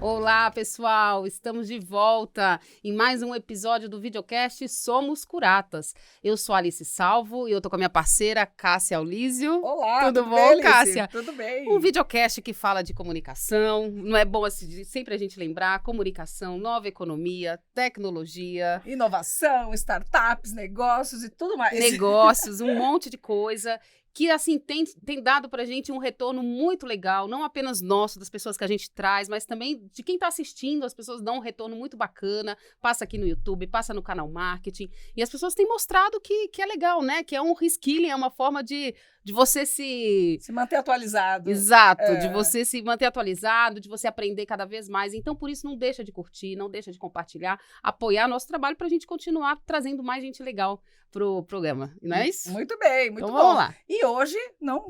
Olá, pessoal! Estamos de volta em mais um episódio do videocast Somos Curatas. Eu sou a Alice Salvo e eu tô com a minha parceira Cássia Aulísio. Olá, tudo bem, bom, Alice? Cássia? Tudo bem. Um videocast que fala de comunicação. Não é bom sempre a gente lembrar? Comunicação, nova economia, tecnologia, Inovação, startups, negócios e tudo mais. negócios, um monte de coisa que, assim, tem dado pra gente um retorno muito legal, não apenas nosso, das pessoas que a gente traz, mas também de quem tá assistindo. As pessoas dão um retorno muito bacana, passa aqui no YouTube, passa no canal Marketing, e as pessoas têm mostrado que é legal, né? Que é um reskilling, é uma forma de você se manter atualizado. Exato, de você se manter atualizado, de você aprender cada vez mais. Então, por isso, não deixa de curtir, não deixa de compartilhar, apoiar nosso trabalho pra gente continuar trazendo mais gente legal pro programa, não é isso? Muito bem, muito então, bom. Vamos lá. E hoje,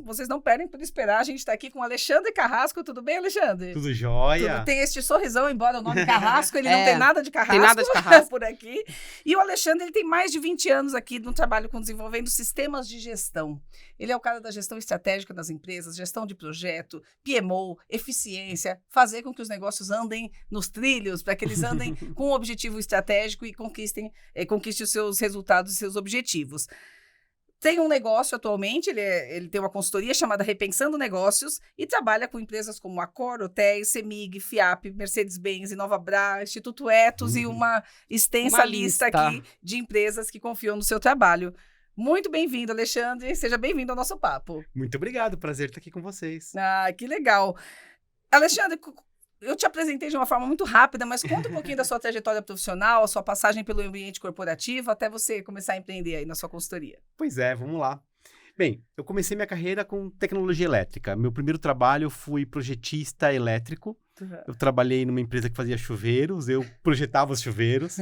vocês não perdem por esperar, a gente tá aqui com o Alexandre Carrasco. Tudo bem, Alexandre? Tudo jóia. Tem este sorrisão, embora o nome Carrasco, ele não tem nada de carrasco. Tem nada de carrasco. Por aqui. E o Alexandre, ele tem mais de 20 anos aqui no trabalho com desenvolvendo sistemas de gestão. Ele é o cara da gestão estratégica das empresas, gestão de projeto, PMO, eficiência, fazer com que os negócios andem nos trilhos, para que eles andem com um objetivo estratégico e conquiste os seus resultados e seus objetivos. Tem um negócio atualmente, ele tem uma consultoria chamada Repensando Negócios e trabalha com empresas como Accor, Hotéis, CEMIG, FIAP, Mercedes-Benz, Inovabra, Instituto Etos e uma extensa lista aqui de empresas que confiam no seu trabalho. Muito bem-vindo, Alexandre. Seja bem-vindo ao nosso papo. Muito obrigado, prazer estar aqui com vocês. Ah, que legal. Alexandre, eu te apresentei de uma forma muito rápida, mas conta um pouquinho da sua trajetória profissional, a sua passagem pelo ambiente corporativo, até você começar a empreender aí na sua consultoria. Pois é, vamos lá. Bem, eu comecei minha carreira com tecnologia elétrica. Meu primeiro trabalho, eu fui projetista elétrico. Eu trabalhei numa empresa que fazia chuveiros, eu projetava os chuveiros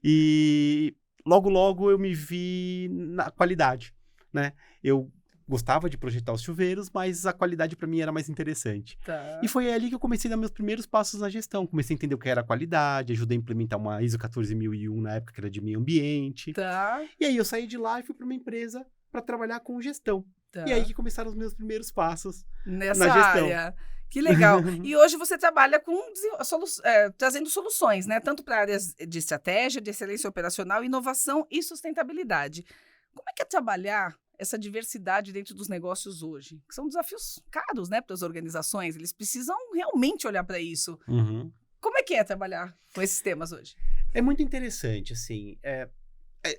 e logo eu me vi na qualidade, né? Eu gostava de projetar os chuveiros, mas a qualidade para mim era mais interessante. Tá. E foi ali que eu comecei a dar meus primeiros passos na gestão. Comecei a entender o que era a qualidade, ajudei a implementar uma ISO 14001 na época, que era de meio ambiente. Tá. E aí eu saí de lá e fui para uma empresa para trabalhar com gestão. Tá. E aí que começaram os meus primeiros passos nessa na gestão. área. Que legal. E hoje você trabalha com trazendo soluções, né? Tanto para áreas de estratégia, de excelência operacional, inovação e sustentabilidade. Como é que é trabalhar essa diversidade dentro dos negócios hoje? Que são desafios caros, né, para as organizações. Eles precisam realmente olhar para isso. Uhum. Como é que é trabalhar com esses temas hoje? É muito interessante, assim.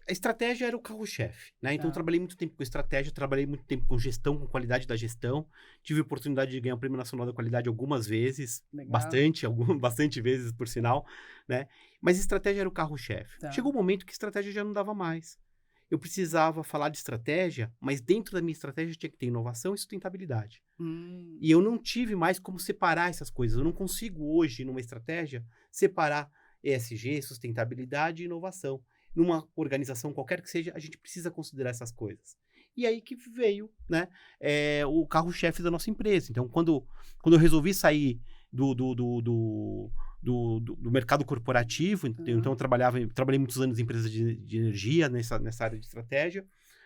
A estratégia era o carro-chefe, né? Então, eu trabalhei muito tempo com estratégia, trabalhei muito tempo com gestão, com qualidade da gestão. Tive a oportunidade de ganhar o Prêmio Nacional da Qualidade algumas vezes, bastante vezes, por sinal, né? Mas estratégia era o carro-chefe. Tá. Chegou um momento que estratégia já não dava mais. Eu precisava falar de estratégia, mas dentro da minha estratégia tinha que ter inovação e sustentabilidade. E eu não tive mais como separar essas coisas. Eu não consigo hoje, numa estratégia, separar ESG, sustentabilidade e inovação. Numa organização qualquer que seja, a gente precisa considerar essas coisas. E aí que veio, né, o carro-chefe da nossa empresa. Então, quando eu resolvi sair do mercado corporativo, então eu trabalhei muitos anos em empresas de energia, nessa área de estratégia,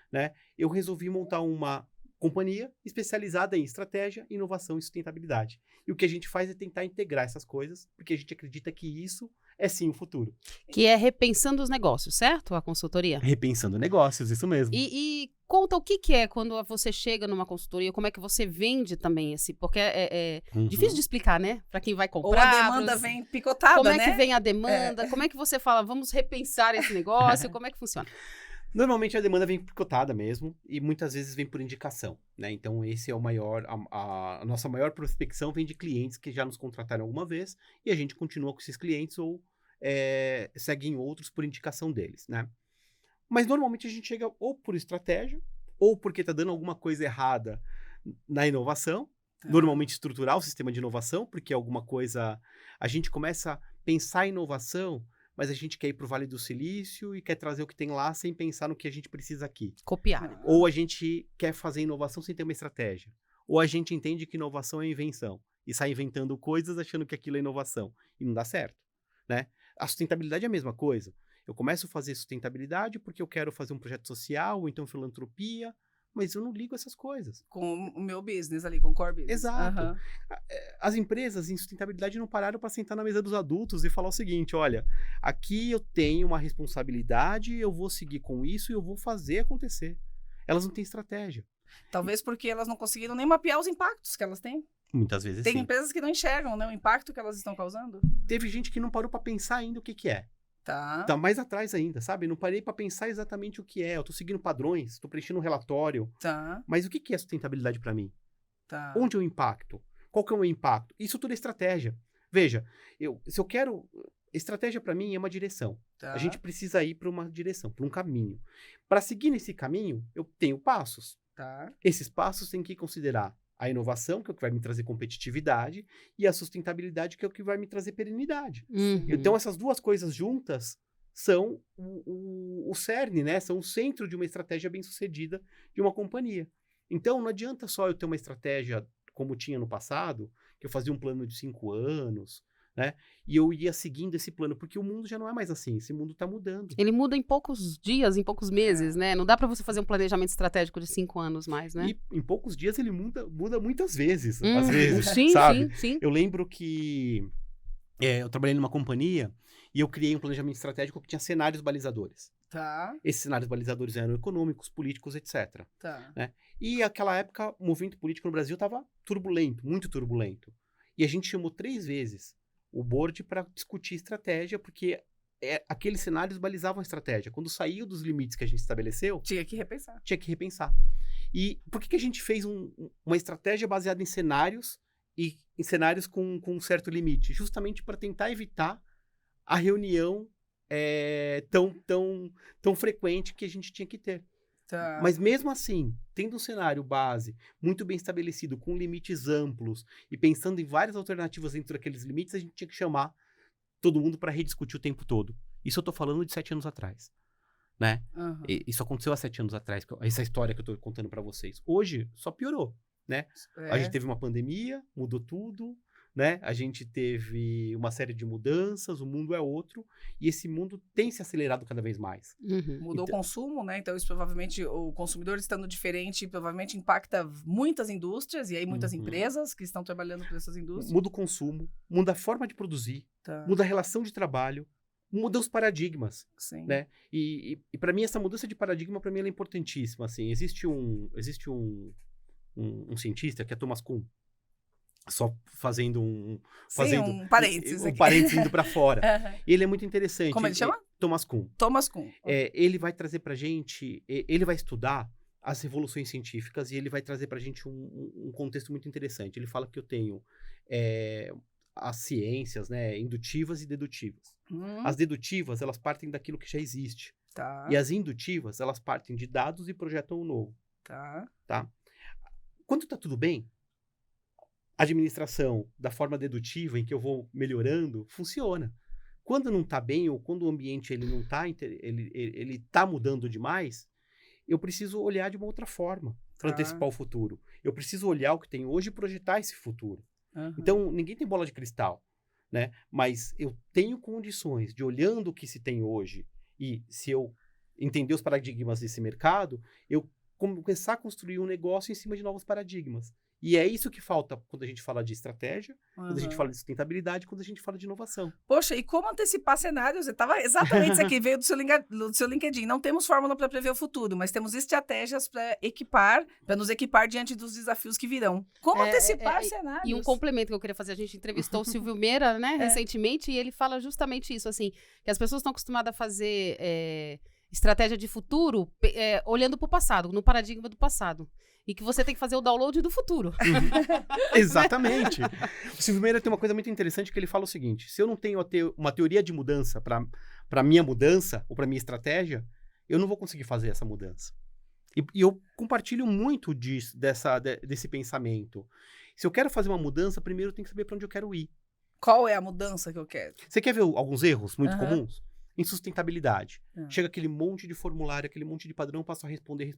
né, eu resolvi montar uma companhia especializada em estratégia, inovação e sustentabilidade. E o que a gente faz é tentar integrar essas coisas, porque a gente acredita que isso é sim o futuro. Que é Repensando os Negócios, certo? A consultoria? Repensando negócios, isso mesmo. E conta o que é quando você chega numa consultoria, como é que você vende também esse, porque é difícil de explicar, né? Para quem vai comprar. Ou a demanda vem picotada, como né? Como é que vem a demanda? Como é que você fala, vamos repensar esse negócio? Como é que funciona? Normalmente a demanda vem picotada mesmo e muitas vezes vem por indicação, né? Então esse é o maior, a nossa maior prospecção vem de clientes que já nos contrataram alguma vez e a gente continua com esses clientes ou segue em outros por indicação deles, né? Mas normalmente a gente chega ou por estratégia ou porque está dando alguma coisa errada na inovação, normalmente estruturar o sistema de inovação, porque alguma coisa, a gente começa a pensar em inovação, mas a gente quer ir para o Vale do Silício e quer trazer o que tem lá sem pensar no que a gente precisa aqui. Copiar. Ou a gente quer fazer inovação sem ter uma estratégia. Ou a gente entende que inovação é invenção e sai inventando coisas achando que aquilo é inovação. E não dá certo, né? A sustentabilidade é a mesma coisa. Eu começo a fazer sustentabilidade porque eu quero fazer um projeto social ou então filantropia, mas eu não ligo essas coisas. Com o meu business ali, com o core business. Exato. Aham. As empresas em sustentabilidade não pararam para sentar na mesa dos adultos e falar o seguinte, olha, aqui eu tenho uma responsabilidade, eu vou seguir com isso e eu vou fazer acontecer. Elas não têm estratégia. Talvez porque elas não conseguiram nem mapear os impactos que elas têm. Muitas vezes Tem sim. empresas que não enxergam, né, o impacto que elas estão causando. Teve gente que não parou para pensar ainda o que é. Tá. Tá mais atrás ainda, sabe? Não parei para pensar exatamente o que é. Eu tô seguindo padrões, tô preenchendo um relatório. Tá. Mas o que é sustentabilidade para mim? Tá. Onde é o impacto? Qual que é o meu impacto? Isso tudo é estratégia. Veja, se eu quero... Estratégia para mim é uma direção. Tá. A gente precisa ir para uma direção, para um caminho. Para seguir nesse caminho, eu tenho passos. Tá. Esses passos têm que considerar a inovação, que é o que vai me trazer competitividade, e a sustentabilidade, que é o que vai me trazer perenidade. Uhum. Então, essas duas coisas juntas são o cerne, né? São o centro de uma estratégia bem-sucedida de uma companhia. Então, não adianta só eu ter uma estratégia como tinha no passado, que eu fazia um plano de 5 anos, né? E eu ia seguindo esse plano, porque o mundo já não é mais assim, esse mundo está mudando. Ele muda em poucos dias, em poucos meses, né? Não dá para você fazer um planejamento estratégico de 5 anos mais, né? E em poucos dias ele muda muitas vezes, às vezes, Sim, sabe? sim. Eu lembro que eu trabalhei numa companhia e eu criei um planejamento estratégico que tinha cenários balizadores. Tá. Esses cenários balizadores eram econômicos, políticos, etc. Tá. E naquela época, o movimento político no Brasil estava turbulento, muito turbulento. E a gente chamou 3 vezes o board para discutir estratégia, porque aqueles cenários balizavam a estratégia. Quando saiu dos limites que a gente estabeleceu, Tinha que repensar. tinha que repensar. E por que a gente fez uma estratégia baseada em cenários e em cenários com um certo limite? Justamente para tentar evitar a reunião tão frequente que a gente tinha que ter. Tá. Mas mesmo assim, tendo um cenário base muito bem estabelecido, com limites amplos e pensando em várias alternativas dentro daqueles limites, a gente tinha que chamar todo mundo para rediscutir o tempo todo. Isso eu estou falando de 7 anos atrás, né? Uhum. Isso aconteceu há 7 anos atrás, essa história que eu estou contando para vocês. Hoje, só piorou, né? A gente teve uma pandemia, mudou tudo, né? A gente teve uma série de mudanças, o mundo é outro, e esse mundo tem se acelerado cada vez mais. Uhum. Mudou Então- o consumo, né? Então, isso provavelmente, o consumidor estando diferente, provavelmente impacta muitas indústrias e aí muitas Uhum. empresas que estão trabalhando por essas indústrias. Muda o consumo, muda a forma de produzir, Tá. muda a relação de trabalho, muda os paradigmas, Sim. né? E para mim, essa mudança de paradigma, para mim, ela é importantíssima, assim. Existe um cientista, que é Thomas Kuhn, só fazendo Sim, um parênteses um aqui. parênteses indo para fora. Aham. Ele é muito interessante. Como ele chama? Thomas Kuhn. Thomas Kuhn. Ele vai trazer pra gente, ele vai estudar as revoluções científicas e ele vai trazer pra gente um contexto muito interessante. Ele fala que eu tenho as ciências, né, indutivas e dedutivas. As dedutivas, elas partem daquilo que já existe. Tá. E as indutivas, elas partem de dados e projetam o novo. Tá. Tá? Quando tá tudo bem, a administração da forma dedutiva em que eu vou melhorando, funciona. Quando não tá bem, ou quando o ambiente ele não tá, ele tá mudando demais, eu preciso olhar de uma outra forma para Tá. antecipar o futuro. Eu preciso olhar o que tem hoje e projetar esse futuro. Aham. Então, ninguém tem bola de cristal, né? Mas eu tenho condições de, olhando o que se tem hoje, e se eu entender os paradigmas desse mercado, eu começar a construir um negócio em cima de novos paradigmas. E é isso que falta quando a gente fala de estratégia, quando a gente Aham. fala de sustentabilidade, quando a gente fala de inovação. Poxa, e como antecipar cenários? Exatamente isso aqui, veio do seu LinkedIn. Não temos fórmula para prever o futuro, mas temos estratégias para nos equipar diante dos desafios que virão. Como antecipar cenários? E um complemento que eu queria fazer, a gente entrevistou o Silvio Meira, né, recentemente, e ele fala justamente isso, assim, que as pessoas estão acostumadas a fazer estratégia de futuro olhando para o passado, no paradigma do passado. E que você tem que fazer o download do futuro. Exatamente. O Silvio Meira tem uma coisa muito interessante que ele fala o seguinte: se eu não tenho uma teoria de mudança para minha mudança ou para minha estratégia, eu não vou conseguir fazer essa mudança. E eu compartilho muito desse pensamento. Se eu quero fazer uma mudança, primeiro eu tenho que saber para onde eu quero ir. Qual é a mudança que eu quero? Você quer ver alguns erros muito Aham. comuns? Em sustentabilidade. Ah. Chega aquele monte de formulário, aquele monte de padrão, eu passo a responder,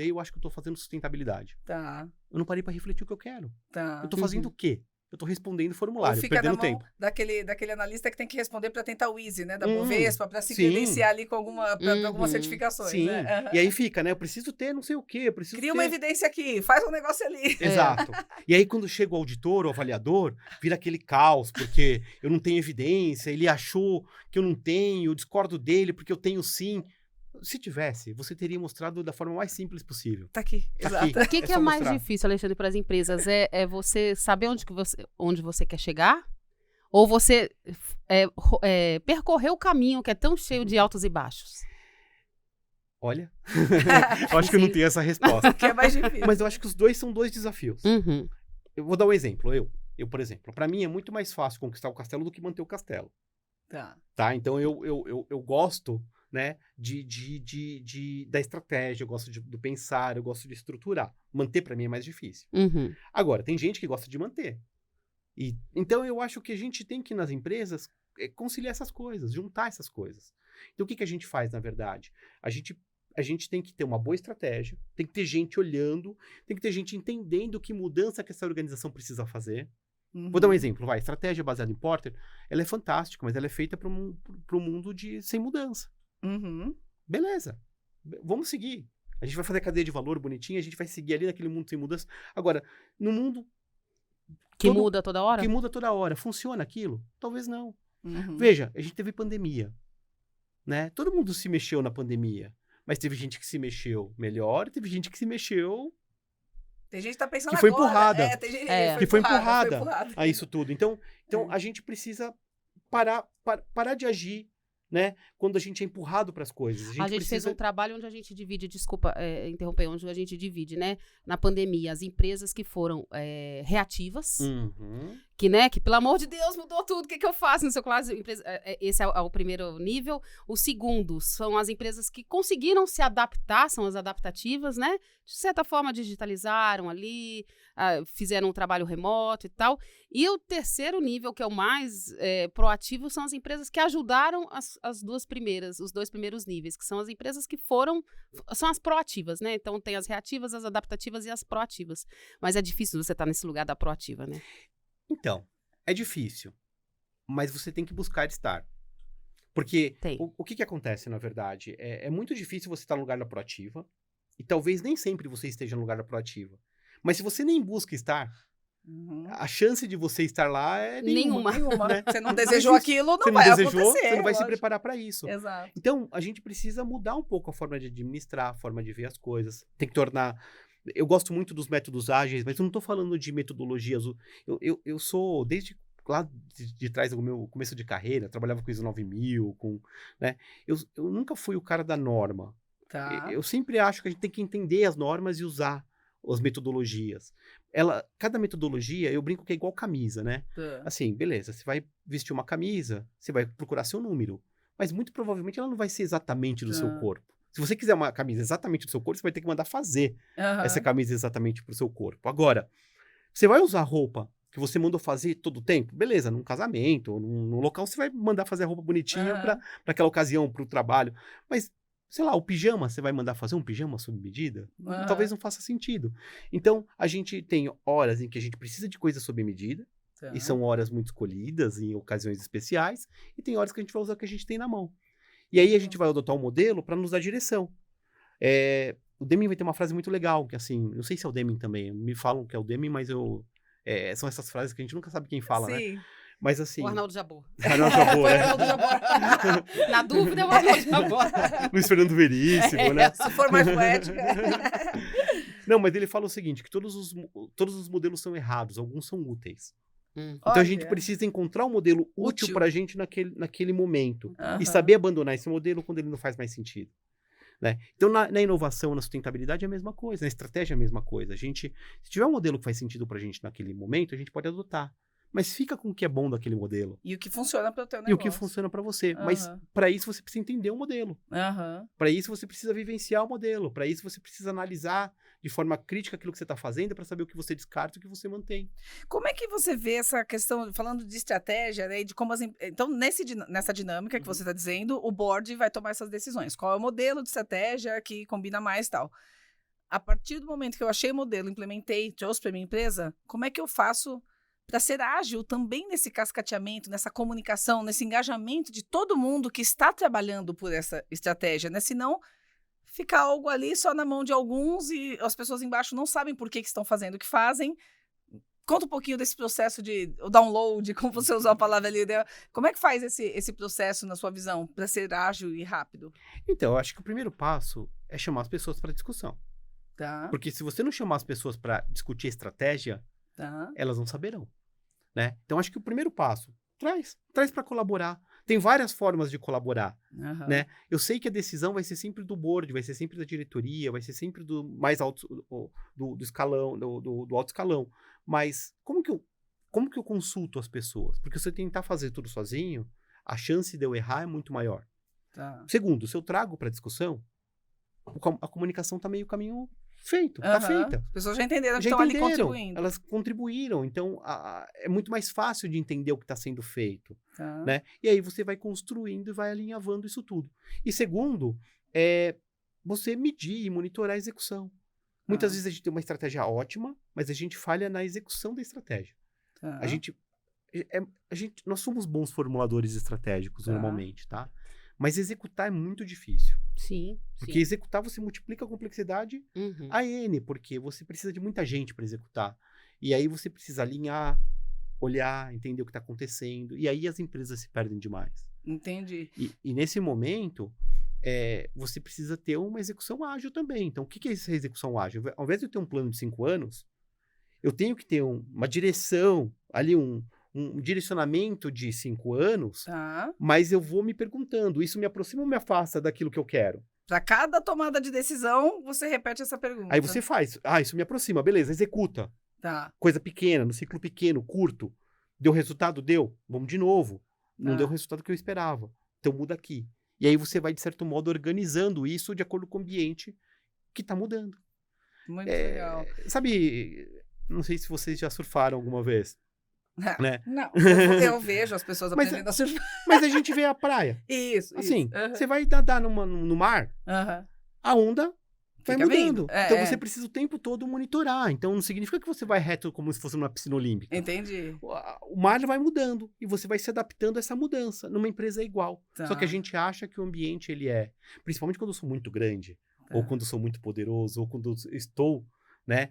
e eu acho que eu tô fazendo sustentabilidade. Tá, Eu não parei para refletir o que eu quero. tá. Eu tô fazendo o quê eu tô respondendo Ou formulário, fica na perdendo mão tempo. daquele analista que tem que responder para tentar o Easy, né? Da Hum, Bovespa, para se sim. credenciar ali com algumas Uhum. certificações, Sim, né? e aí fica, né? Eu preciso ter não sei o quê, eu preciso Cria ter... uma evidência aqui, faz um negócio ali. Exato. E aí, quando chega o auditor, o avaliador, vira aquele caos, porque eu não tenho evidência, ele achou que eu não tenho, eu discordo dele porque eu tenho sim. Se tivesse, você teria mostrado da forma mais simples possível. Tá aqui, Tá exato. aqui. O que só é mais mostrar. difícil, Alexandre, para as empresas? É você saber onde você quer chegar? Ou você percorrer o caminho que é tão cheio de altos e baixos? Olha, eu acho que eu não Sim. tenho essa resposta. Que é mais difícil. Mas eu acho que os dois são dois desafios. Uhum. Eu vou dar um exemplo. Eu, por exemplo, para mim é muito mais fácil conquistar o castelo do que manter o castelo. Tá? Então eu gosto, né, da estratégia, eu gosto do pensar, eu gosto de estruturar. Manter para mim é mais difícil. Uhum. Agora, tem gente que gosta de manter. Então eu acho que a gente tem que, nas empresas, conciliar essas coisas, juntar essas coisas. Então o que a gente faz, na verdade? A gente tem que ter uma boa estratégia, tem que ter gente olhando, tem que ter gente entendendo que mudança que essa organização precisa fazer. Vou dar um exemplo, vai. Estratégia baseada em Porter, ela é fantástica, mas ela é feita para um mundo sem mudança. Uhum. Beleza. Vamos seguir. A gente vai fazer a cadeia de valor bonitinha, a gente vai seguir ali naquele mundo sem mudança. Agora, no mundo Que muda toda hora? que muda toda hora, funciona aquilo? Talvez não. Uhum. Veja, a gente teve pandemia, né? Todo mundo se mexeu na pandemia, mas teve gente que se mexeu melhor, teve gente que se mexeu Tem gente que tá pensando que foi agora. empurrada. Tem gente que foi empurrada empurrada. a isso tudo. Então a gente precisa parar de agir, né? Quando a gente é empurrado para as coisas. A gente fez um trabalho onde a gente divide, desculpa interromper, onde a gente divide, né, na pandemia, as empresas que foram reativas, Uhum. que pelo amor de Deus, mudou tudo, o que eu faço no seu caso? Esse é o primeiro nível. O segundo são as empresas que conseguiram se adaptar, são as adaptativas, né? De certa forma, digitalizaram ali, fizeram um trabalho remoto e tal. E o terceiro nível, que é o mais proativo, são as empresas que ajudaram os dois primeiros níveis, que são as empresas que são as proativas, né? Então, tem as reativas, as adaptativas e as proativas. Mas é difícil você estar nesse lugar da proativa, né? Então, é difícil, mas você tem que buscar estar. Porque o que acontece, na verdade? É muito difícil você estar no lugar da proativa, e talvez nem sempre você esteja no lugar da proativa. Mas se você nem busca estar, a chance de você estar lá é nenhuma. Né? Você não desejou aquilo, não vai acontecer. Você não vai se lógico. preparar para isso. Exato. Então, a gente precisa mudar um pouco a forma de administrar, a forma de ver as coisas. Tem que tornar... Eu gosto muito dos métodos ágeis, mas eu não estou falando de metodologias. Eu sou, desde lá de trás do meu começo de carreira, trabalhava com ISO 9000, né? Eu nunca fui o cara da norma. Tá. Eu sempre acho que a gente tem que entender as normas e usar as metodologias. Cada metodologia, eu brinco que é igual camisa, né? Assim, beleza, você vai vestir uma camisa, você vai procurar seu número, mas muito provavelmente ela não vai ser exatamente do seu corpo. Se você quiser uma camisa exatamente do seu corpo, você vai ter que mandar fazer essa camisa exatamente pro seu corpo. Agora, você vai usar roupa que você mandou fazer todo o tempo? Beleza, num casamento, num local, você vai mandar fazer a roupa bonitinha para aquela ocasião, pro trabalho. Mas, sei lá, o pijama, você vai mandar fazer um pijama sob medida? Talvez não faça sentido. Então, a gente tem horas em que a gente precisa de coisas sob medida, e são horas muito escolhidas, em ocasiões especiais, e tem horas que a gente vai usar o que a gente tem na mão. E aí a gente vai adotar um modelo para nos dar direção. O Deming vai ter uma frase muito legal, que assim, não sei se é o Deming também, me falam que é o Deming, mas são essas frases que a gente nunca sabe quem fala, Sim. né? Mas assim... O Arnaldo Jabor. Arnaldo Jabor, né? Arnaldo Jabor. Na dúvida, é o Arnaldo Jabor. Luiz Fernando Veríssimo, né? Se for mais poética. Não, mas ele fala o seguinte, que todos os modelos são errados, alguns são úteis. Então a gente precisa encontrar um modelo útil para a gente naquele momento. E saber abandonar esse modelo quando ele não faz mais sentido. Né? Então, na inovação, na sustentabilidade é a mesma coisa, na estratégia é a mesma coisa. Se tiver um modelo que faz sentido para a gente naquele momento, a gente pode adotar. Mas fica com o que é bom daquele modelo. E o que funciona para o teu negócio. E o que funciona para você. Mas para isso você precisa entender o modelo. Para isso você precisa vivenciar o modelo. Para isso você precisa analisar de forma crítica aquilo que você está fazendo para saber o que você descarta e o que você mantém. Como é que você vê essa questão, falando de estratégia, né, de como então, nessa dinâmica que você está dizendo, o board vai tomar essas decisões. Qual é o modelo de estratégia que combina mais e tal? A partir do momento que eu achei o modelo, implementei, trouxe para minha empresa, como é que eu faço para ser ágil também nesse cascateamento, nessa comunicação, nesse engajamento de todo mundo que está trabalhando por essa estratégia, né? Senão fica algo ali só na mão de alguns e as pessoas embaixo não sabem por que estão fazendo o que fazem. Conta um pouquinho desse processo de o download, como você usou a palavra ali, né? Como é que faz esse processo, na sua visão, para ser ágil e rápido? Então, eu acho que o primeiro passo é chamar as pessoas para discussão. Tá, Porque se você não chamar as pessoas para discutir estratégia, tá. elas não saberão, né? Então, acho que o primeiro passo, traz para colaborar. Tem várias formas de colaborar, Aham. né? Eu sei que a decisão vai ser sempre do board, vai ser sempre da diretoria, vai ser sempre do mais alto, do escalão, do alto escalão. Mas como que eu consulto as pessoas? Porque se eu tentar fazer tudo sozinho, a chance de eu errar é muito maior. Tá. Segundo, se eu trago para discussão, a comunicação tá meio caminho feito, tá Aham. feita. As pessoas já entenderam que Já estão ali entenderam, contribuindo. elas contribuíram, então é muito mais fácil de entender o que está sendo feito, Tá. né? E aí você vai construindo e vai alinhavando isso tudo. E segundo, você medir e monitorar a execução. Muitas vezes a gente tem uma estratégia ótima, mas a gente falha na execução da estratégia. Tá. Nós somos bons formuladores estratégicos Tá. normalmente, tá? Mas executar é muito difícil. Sim. Porque executar você multiplica a complexidade Uhum. a N, porque você precisa de muita gente para executar. E aí você precisa alinhar, olhar, entender o que está acontecendo. E aí as empresas se perdem demais. Entendi. E nesse momento, você precisa ter uma execução ágil também. Então, o que é essa execução ágil? Ao invés de eu ter um plano de 5 anos, eu tenho que ter uma direção, ali um direcionamento de 5 anos, Tá. mas eu vou me perguntando, isso me aproxima ou me afasta daquilo que eu quero? Para cada tomada de decisão, você repete essa pergunta. Aí você faz, isso me aproxima, beleza, executa. Tá. Coisa pequena, no ciclo pequeno, curto. Deu resultado? Deu. Vamos de novo. Não Tá. deu o resultado que eu esperava. Então muda aqui. E aí você vai, de certo modo, organizando isso de acordo com o ambiente que está mudando. Muito legal. Sabe, não sei se vocês já surfaram alguma vez, né? Não, eu vejo as pessoas Mas- aprendendo a surfar. Mas a gente vê a praia. Isso, Assim, isso. Aham. você vai nadar no mar, Aham. a onda vai Fica mudando. vindo. Então você precisa o tempo todo monitorar. Então não significa que você vai reto como se fosse numa piscina olímpica. Entendi. O mar vai mudando e você vai se adaptando a essa mudança. Numa empresa é igual. Tá. Só que a gente acha que o ambiente ele principalmente quando eu sou muito grande, Tá. ou quando eu sou muito poderoso, ou quando eu estou, né,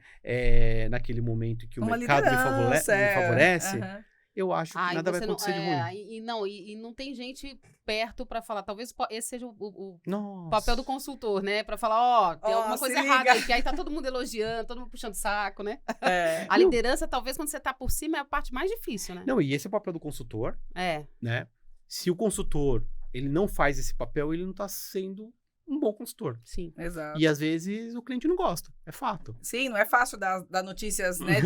naquele momento que o Uma mercado me liderança, me favorece, Aham. eu acho que Ah, e nada vai você não- acontecer de ruim. E não tem gente perto pra falar. Talvez esse seja o Nossa. papel do consultor, né? Pra falar, tem Ó, alguma coisa se errada liga. aí, que aí tá todo mundo elogiando, todo mundo puxando saco, né? É. A liderança, talvez, quando você tá por cima, é a parte mais difícil, né? Não, e esse é o papel do consultor, É. né? Se o consultor ele não faz esse papel, ele não está sendo um bom consultor. Sim. Exato. E às vezes o cliente não gosta, é fato. Sim, não é fácil dar notícias, né,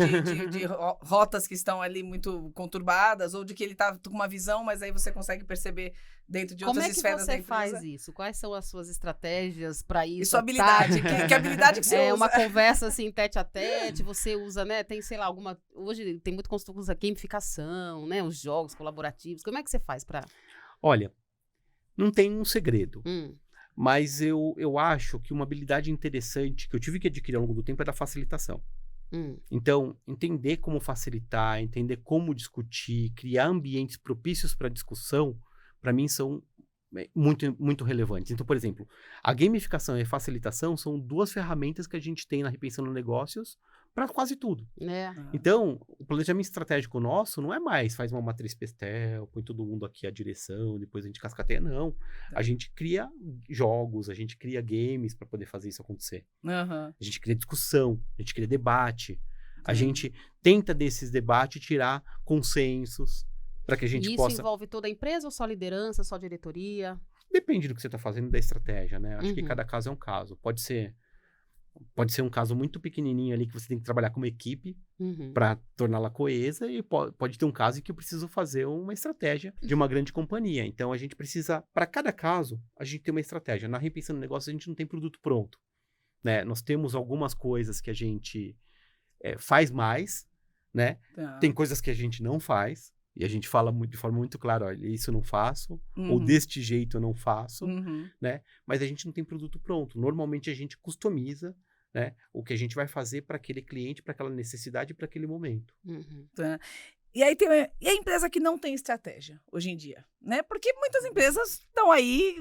de rotas que estão ali muito conturbadas, ou de que ele tá com uma visão, mas aí você consegue perceber dentro de Como outras é que esferas da você empresa. faz isso? Quais são as suas estratégias pra isso? E sua habilidade, que habilidade que você É usa? uma conversa assim, tete a tete, você usa, né? Tem, sei lá, alguma. Hoje tem muito consultor que usa gamificação, né? Os jogos colaborativos. Como é que você faz pra. Olha, não tem um segredo, Hum, mas eu acho que uma habilidade interessante que eu tive que adquirir ao longo do tempo é da facilitação. Então, entender como facilitar, entender como discutir, criar ambientes propícios para discussão, para mim são muito, muito relevantes. Então, por exemplo, a gamificação e a facilitação são duas ferramentas que a gente tem na Repensando Negócios para quase tudo. né? Então, o planejamento estratégico nosso não é mais faz uma matriz Pestel, põe todo mundo aqui a direção, depois a gente cascateia, não. A gente cria jogos, a gente cria games para poder fazer isso acontecer. Aham. A gente cria discussão, a gente cria debate. A gente tenta desses debates tirar consensos para que a gente E isso possa... envolve toda a empresa ou só liderança, só diretoria? Depende do que você está fazendo da estratégia, né? Acho que Uhum. cada caso é um caso. Pode ser um caso muito pequenininho ali que você tem que trabalhar como equipe Uhum. para torná-la coesa e pode ter um caso em que eu preciso fazer uma estratégia de uma grande companhia. Então, a gente precisa, para cada caso, a gente tem uma estratégia. Na Repensando Negócio, a gente não tem produto pronto, né? Nós temos algumas coisas que a gente faz mais, né? Tá. Tem coisas que a gente não faz e a gente fala de forma muito clara, olha, isso eu não faço, ou Uhum. deste jeito eu não faço, Uhum. mas a gente não tem produto pronto. Normalmente, a gente customiza, né, o que a gente vai fazer para aquele cliente, para aquela necessidade, para aquele momento. Uhum. E aí e a empresa que não tem estratégia hoje em dia, né? Porque muitas empresas estão aí,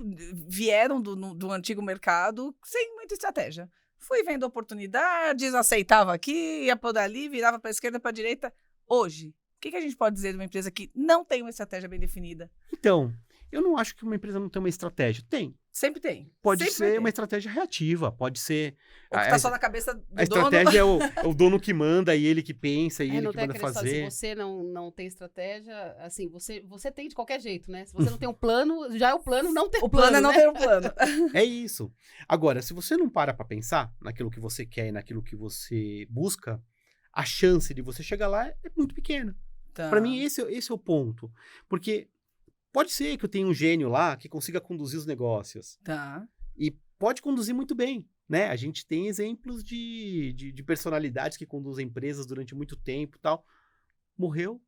vieram do antigo mercado sem muita estratégia. Fui vendo oportunidades, aceitava aqui, ia por ali, virava para a esquerda, para a direita. Hoje, o que a gente pode dizer de uma empresa que não tem uma estratégia bem definida? Então, eu não acho que uma empresa não tem uma estratégia. Tem. Sempre tem. Pode Sempre ser vai uma ter. estratégia reativa, pode ser... Ou que tá só na cabeça do A dono. estratégia é o dono que manda e ele que pensa e ele não que tem manda aquela história, fazer. se você não tem estratégia, assim, você tem de qualquer jeito, né? Se você não tem um plano, já é o plano não ter O plano é não né? ter um plano. É isso. Agora, se você não para pra pensar naquilo que você quer e naquilo que você busca, a chance de você chegar lá é muito pequena. Tá. Pra mim, esse é o ponto. Porque pode ser que eu tenha um gênio lá que consiga conduzir os negócios. Tá. E pode conduzir muito bem, né? A gente tem exemplos de personalidades que conduzem empresas durante muito tempo e tal. Morreu,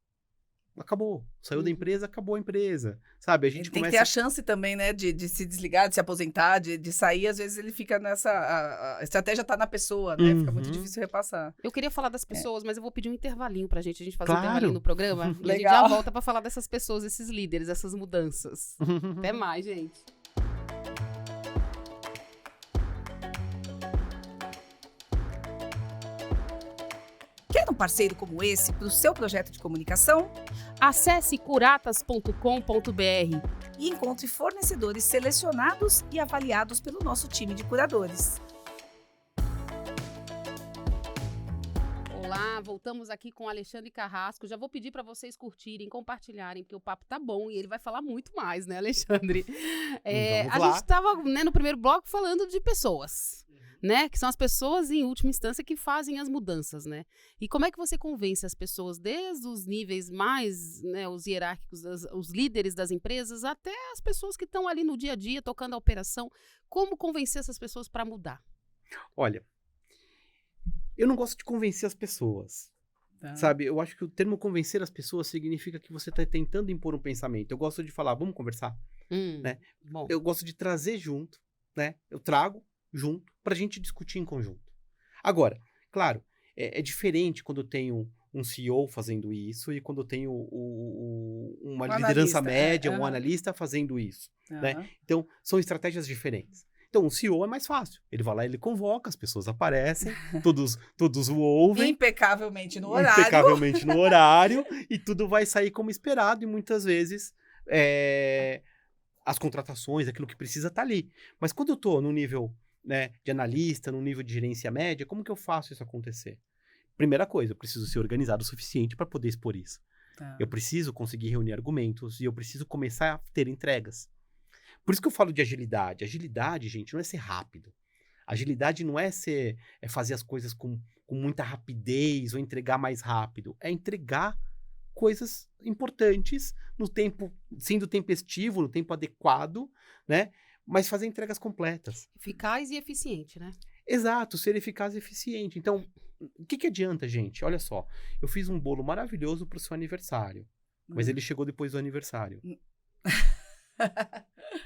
acabou. Saiu da empresa, acabou a empresa. Sabe? A gente Ele tem começa... que ter a chance também, né, de se desligar, de se aposentar, de sair. Às vezes ele fica nessa... A estratégia tá na pessoa, né? Fica muito Uhum. difícil repassar. Eu queria falar das pessoas, mas eu vou pedir um intervalinho pra gente fazer um Claro. intervalinho no programa. E a gente Legal. já volta pra falar dessas pessoas, esses líderes, essas mudanças. Até mais, gente. Quer um parceiro como esse para o seu projeto de comunicação? Acesse curatas.com.br. E encontre fornecedores selecionados e avaliados pelo nosso time de curadores. Olá, voltamos aqui com o Alexandre Carrasco. Já vou pedir para vocês curtirem, compartilharem, porque o papo tá bom e ele vai falar muito mais, né, Alexandre? Vamos a lá. gente estava, né, no primeiro bloco falando de pessoas, né, que são as pessoas, em última instância, que fazem as mudanças, né? E como é que você convence as pessoas, desde os níveis mais, né, os hierárquicos, os líderes das empresas, até as pessoas que estão ali no dia a dia, tocando a operação, como convencer essas pessoas para mudar? Olha, eu não gosto de convencer as pessoas, Tá. sabe? Eu acho que o termo convencer as pessoas significa que você está tentando impor um pensamento. Eu gosto de falar, vamos conversar, né? Bom. Eu gosto de trazer junto, né? Eu trago junto pra gente discutir em conjunto. Agora, claro, é diferente quando eu tenho um CEO fazendo isso e quando eu tenho uma liderança analista, média, um aham. analista fazendo isso, né? Aham. Então, são estratégias diferentes. Então, o CEO é mais fácil. Ele vai lá, ele convoca, as pessoas aparecem, todos o ouvem. Impecavelmente no horário. Impecavelmente no horário, e tudo vai sair como esperado, e muitas vezes as contratações, aquilo que precisa tá ali. Mas quando eu tô no nível, né, de analista, no nível de gerência média, como que eu faço isso acontecer? Primeira coisa, eu preciso ser organizado o suficiente para poder expor isso. Tá. Eu preciso conseguir reunir argumentos e eu preciso começar a ter entregas. Por isso que eu falo de agilidade. Agilidade, gente, não é ser rápido. Agilidade não é fazer as coisas com muita rapidez ou entregar mais rápido. É entregar coisas importantes no tempo, sendo tempestivo, no tempo adequado, né? Mas fazer entregas completas. Eficaz e eficiente, né? Exato, ser eficaz e eficiente. Então, o que adianta, gente? Olha só, eu fiz um bolo maravilhoso pro seu aniversário, mas ele chegou depois do aniversário.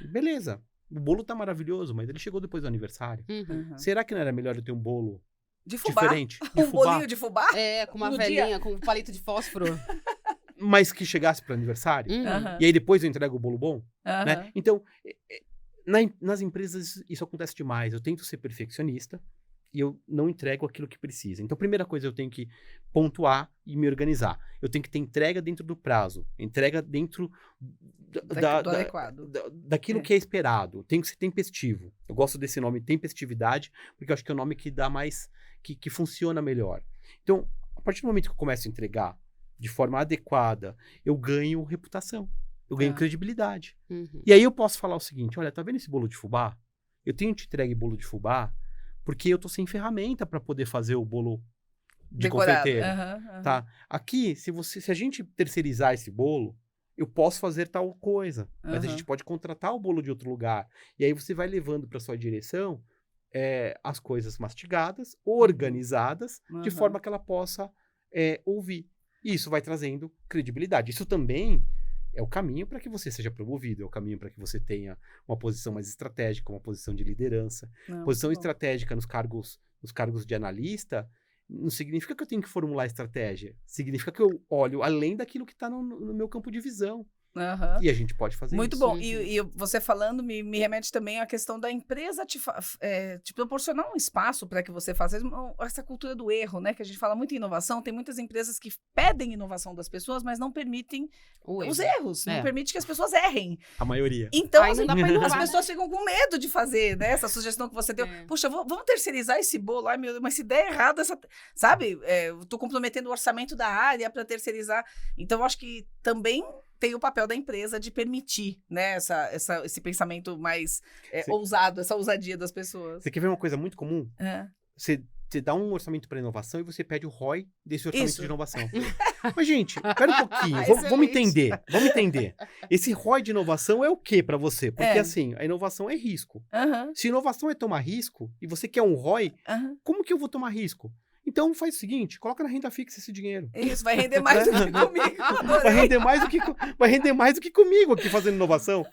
Beleza, o bolo tá maravilhoso, mas ele chegou depois do aniversário. Uhum. Será que não era melhor eu ter um bolo De fubá. diferente? De Um fubá, bolinho de fubá? Com uma No velhinha, dia. com um palito de fósforo. mas que chegasse pro aniversário? Aham. E aí depois eu entrego o bolo bom? Aham. Né? Então, nas empresas isso acontece demais. Eu tento ser perfeccionista e eu não entrego aquilo que precisa. Então, primeira coisa, eu tenho que pontuar e me organizar. Eu tenho que ter entrega dentro do prazo, entrega dentro Do adequado. daquilo que é esperado. Tem que ser tempestivo. Eu gosto desse nome, tempestividade, porque eu acho que é o nome que dá mais, que funciona melhor. Então, a partir do momento que eu começo a entregar de forma adequada, eu ganho reputação, eu ganho credibilidade. Uhum. E aí eu posso falar o seguinte, olha, tá vendo esse bolo de fubá? Eu tenho te entregue bolo de fubá porque eu tô sem ferramenta para poder fazer o bolo de Decorado. confeiteiro, Aham, aham. tá? Aqui, se a gente terceirizar esse bolo, eu posso fazer tal coisa, mas a Aham. gente pode contratar o bolo de outro lugar. E aí você vai levando para sua direção as coisas mastigadas, organizadas, de Aham. forma que ela possa ouvir. E isso vai trazendo credibilidade. Isso também é o caminho para que você seja promovido, é o caminho para que você tenha uma posição mais estratégica, uma posição de liderança. Não, Posição muito bom. estratégica nos cargos de analista não significa que eu tenho que formular estratégia. Significa que eu olho além daquilo que está no meu campo de visão. Aham. E a gente pode fazer Muito isso. bom. E você falando me remete também à questão da empresa te proporcionar um espaço para que você faça essa cultura do erro, né? Que a gente fala muito em inovação. Tem muitas empresas que pedem inovação das pessoas, mas não permitem os erros. Não permite que as pessoas errem. A maioria. Então, Aí não dá pra inovar, as né? pessoas ficam com medo de fazer, né? Essa sugestão que você deu. Puxa, vamos terceirizar esse bolo. Ai, meu Deus, mas se der errado, sabe? Eu tô comprometendo o orçamento da área para terceirizar. Então, eu acho que também tem o papel da empresa de permitir, né, esse pensamento mais ousado, essa ousadia das pessoas. Você quer ver uma coisa muito comum? Você dá um orçamento para inovação e você pede o ROI desse orçamento de inovação. Mas, gente, espera um pouquinho. Vamos entender. Esse ROI de inovação é o que para você? Porque, assim, a inovação é risco. Se inovação é tomar risco e você quer um ROI, como que eu vou tomar risco? Então, faz o seguinte, coloca na renda fixa esse dinheiro. Isso, vai render mais do que comigo. Vai render mais do que comigo aqui fazendo inovação.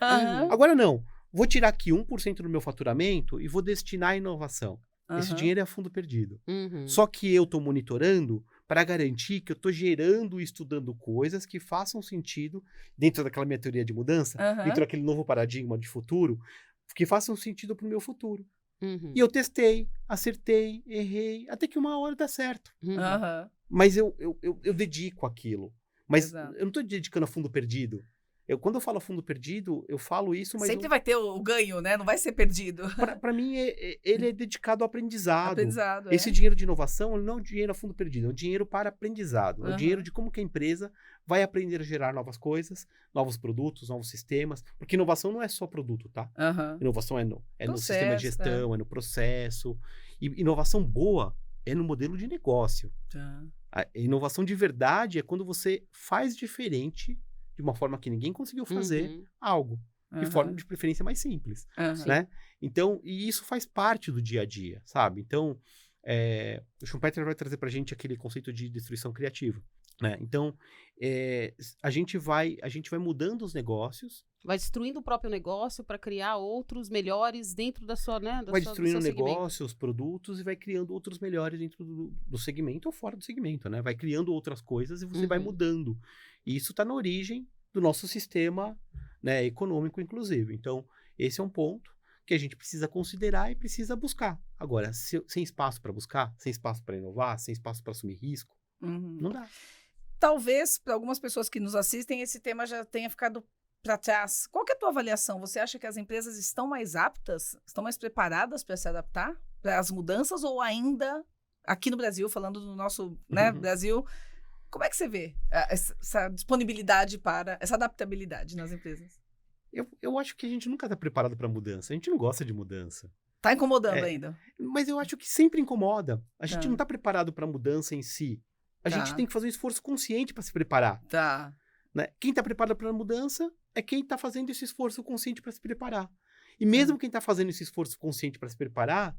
Agora, não. Vou tirar aqui 1% do meu faturamento e vou destinar à inovação. Esse dinheiro é a fundo perdido. Só que eu estou monitorando para garantir que eu estou gerando e estudando coisas que façam sentido dentro daquela minha teoria de mudança, dentro daquele novo paradigma de futuro, que façam sentido para o meu futuro. E eu testei, acertei, errei, até que uma hora dá certo. Mas eu dedico aquilo. Mas eu não estou dedicando a fundo perdido. Quando eu falo fundo perdido, eu falo isso, mas... Sempre vai ter o ganho, né? Não vai ser perdido. Para mim, ele é dedicado ao aprendizado. Esse é. dinheiro de inovação não é um dinheiro a fundo perdido, é um dinheiro para aprendizado. É um dinheiro de como que a empresa vai aprender a gerar novas coisas, novos produtos, novos sistemas. Porque inovação não é só produto, tá? Inovação é no sistema de gestão, é no processo. E inovação boa é no modelo de negócio. A inovação de verdade é quando você faz diferente de uma forma que ninguém conseguiu fazer algo. De forma de preferência mais simples. Né? Então, e isso faz parte do dia a dia, sabe? Então, o Schumpeter vai trazer pra gente aquele conceito de destruição criativa. Né? Então, a gente vai mudando os negócios. Vai destruindo o próprio negócio para criar outros melhores dentro da sua, né? Vai destruindo o negócio, os produtos e vai criando outros melhores dentro do segmento ou fora do segmento, né? Vai criando outras coisas e você vai mudando. E isso está na origem do nosso sistema, né, econômico, inclusive. Então, esse é um ponto que a gente precisa considerar e precisa buscar. Agora, sem espaço para buscar, sem espaço para inovar, sem espaço para assumir risco, não dá. Talvez, para algumas pessoas que nos assistem, esse tema já tenha ficado para trás. Qual que é a tua avaliação? Você acha que as empresas estão mais aptas, estão mais preparadas para se adaptar para as mudanças ou ainda, aqui no Brasil, falando do nosso Brasil, como é que você vê essa disponibilidade para essa adaptabilidade nas empresas? Eu acho que a gente nunca está preparado para mudança. A gente não gosta de mudança. Tá incomodando ainda. Mas eu acho que sempre incomoda. A gente não está preparado para a mudança em si. A gente tem que fazer um esforço consciente para se preparar. Né? Quem está preparado para a mudança é quem está fazendo esse esforço consciente para se preparar. E mesmo quem está fazendo esse esforço consciente para se preparar,